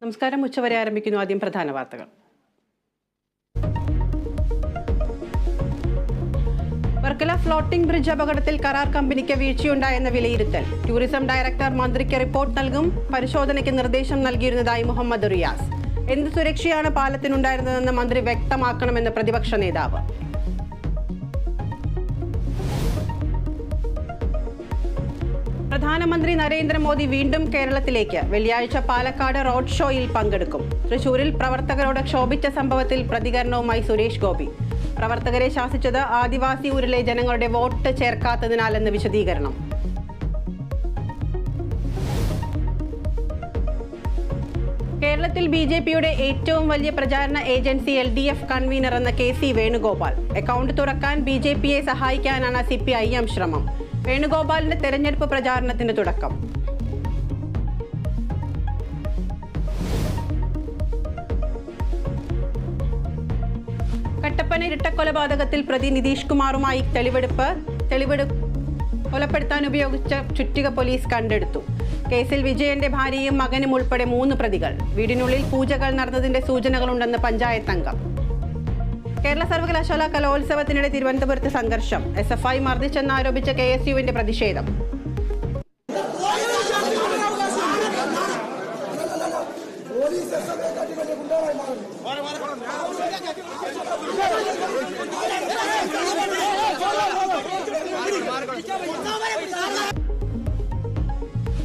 നമസ്കാരം. ഉച്ചവരെ ആരംഭിക്കുന്നു. ആദ്യം പ്രധാന വാർത്തകൾ. വർക്കല ഫ്ലോട്ടിംഗ് ബ്രിഡ്ജ് അപകടത്തിൽ കരാർ കമ്പനിക്ക് വീഴ്ചയുണ്ടായെന്ന വിലയിരുത്തൽ. ടൂറിസം ഡയറക്ടർ മന്ത്രിക്ക് റിപ്പോർട്ട് നൽകും. പരിശോധനയ്ക്ക് നിർദ്ദേശം നൽകിയിരുന്നതായി മുഹമ്മദ് റിയാസ്. എന്ത് സുരക്ഷയാണ് പാലത്തിനുണ്ടായിരുന്നതെന്ന് മന്ത്രി വ്യക്തമാക്കണമെന്ന് പ്രതിപക്ഷ നേതാവ്. പ്രധാനമന്ത്രി നരേന്ദ്രമോദി വീണ്ടും കേരളത്തിലേക്ക്. വെള്ളിയാഴ്ച പാലക്കാട് റോഡ് ഷോയിൽ പങ്കെടുക്കും. തൃശൂരിൽ പ്രവർത്തകരോട് ക്ഷോഭിച്ച സംഭവത്തിൽ പ്രതികരണവുമായി സുരേഷ് ഗോപി. പ്രവർത്തകരെ ശാസിച്ചത് ആദിവാസി ഊരിലെ ജനങ്ങളുടെ വോട്ട് ചേർക്കാത്തതിനാലെന്ന് വിശദീകരണം. കേരളത്തിൽ ബിജെപിയുടെ ഏറ്റവും വലിയ പ്രചാരണ ഏജൻസി LDF കൺവീനർ എന്ന KC വേണുഗോപാൽ. അക്കൗണ്ട് തുറക്കാൻ ബിജെപിയെ സഹായിക്കാനാണ് CPIM ശ്രമം. വേണുഗോപാലിന്റെ തെരഞ്ഞെടുപ്പ് പ്രചാരണത്തിന് തുടക്കം. കട്ടപ്പന ഇരട്ടക്കൊലപാതകത്തിൽ പ്രതി നിതീഷ് കുമാറുമായി കൊലപ്പെടുത്താൻ ഉപയോഗിച്ച ചുറ്റിക പോലീസ് കണ്ടെടുത്തു. കേസിൽ വിജയന്റെ ഭാര്യയും മകനും ഉൾപ്പെടെ 3 പ്രതികൾ. വീടിനുള്ളിൽ പൂജകൾ നടന്നതിന്റെ സൂചനകളുണ്ടെന്ന് പഞ്ചായത്ത് അംഗം. കേരള സർവകലാശാല കലോത്സവത്തിനിടെ തിരുവനന്തപുരത്ത് സംഘർഷം. SFI മർദ്ദിച്ചെന്നാരോപിച്ച KSUവിന്റെ പ്രതിഷേധം.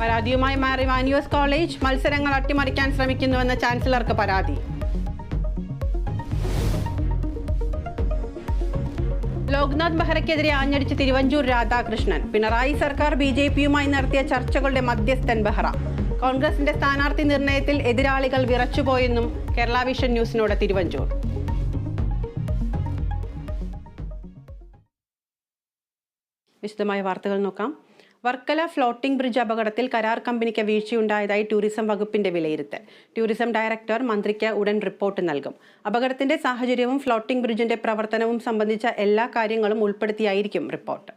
പരാതിയുമായി മാറി വാനിയോസ് കോളേജ്. മത്സരങ്ങൾ അട്ടിമറിക്കാൻ ശ്രമിക്കുന്നുവെന്ന് ചാൻസലർക്ക് പരാതി. ലോക്നാഥ് ബെഹ്റയ്ക്കെതിരെ ആഞ്ഞടിച്ച് തിരുവഞ്ചൂർ രാധാകൃഷ്ണൻ. പിണറായി സർക്കാർ BJPയുമായി നടത്തിയ ചർച്ചകളുടെ മധ്യസ്ഥൻ ബെഹ്റ. കോൺഗ്രസിന്റെ സ്ഥാനാർത്ഥി നിർണയത്തിൽ എതിരാളികൾ വിറച്ചുപോയെന്നും കേരള വിഷൻ ന്യൂസിനോട് തിരുവഞ്ചൂർ. വിശദമായ വാർത്തകൾ നോക്കാം. വർക്കല ഫ്ലോട്ടിംഗ് ബ്രിഡ്ജ് അപകടത്തിൽ കരാർ കമ്പനിക്ക് വീഴ്ചയുണ്ടായതായി ടൂറിസം വകുപ്പിന്റെ വിലയിരുത്തൽ. ടൂറിസം ഡയറക്ടർ മന്ത്രിക്ക് ഉടൻ റിപ്പോർട്ട് നൽകും. അപകടത്തിന്റെ സാഹചര്യവും ഫ്ലോട്ടിംഗ് ബ്രിഡ്ജിന്റെ പ്രവർത്തനവും സംബന്ധിച്ച എല്ലാ കാര്യങ്ങളും ഉൾപ്പെടുത്തിയായിരിക്കും റിപ്പോർട്ട്.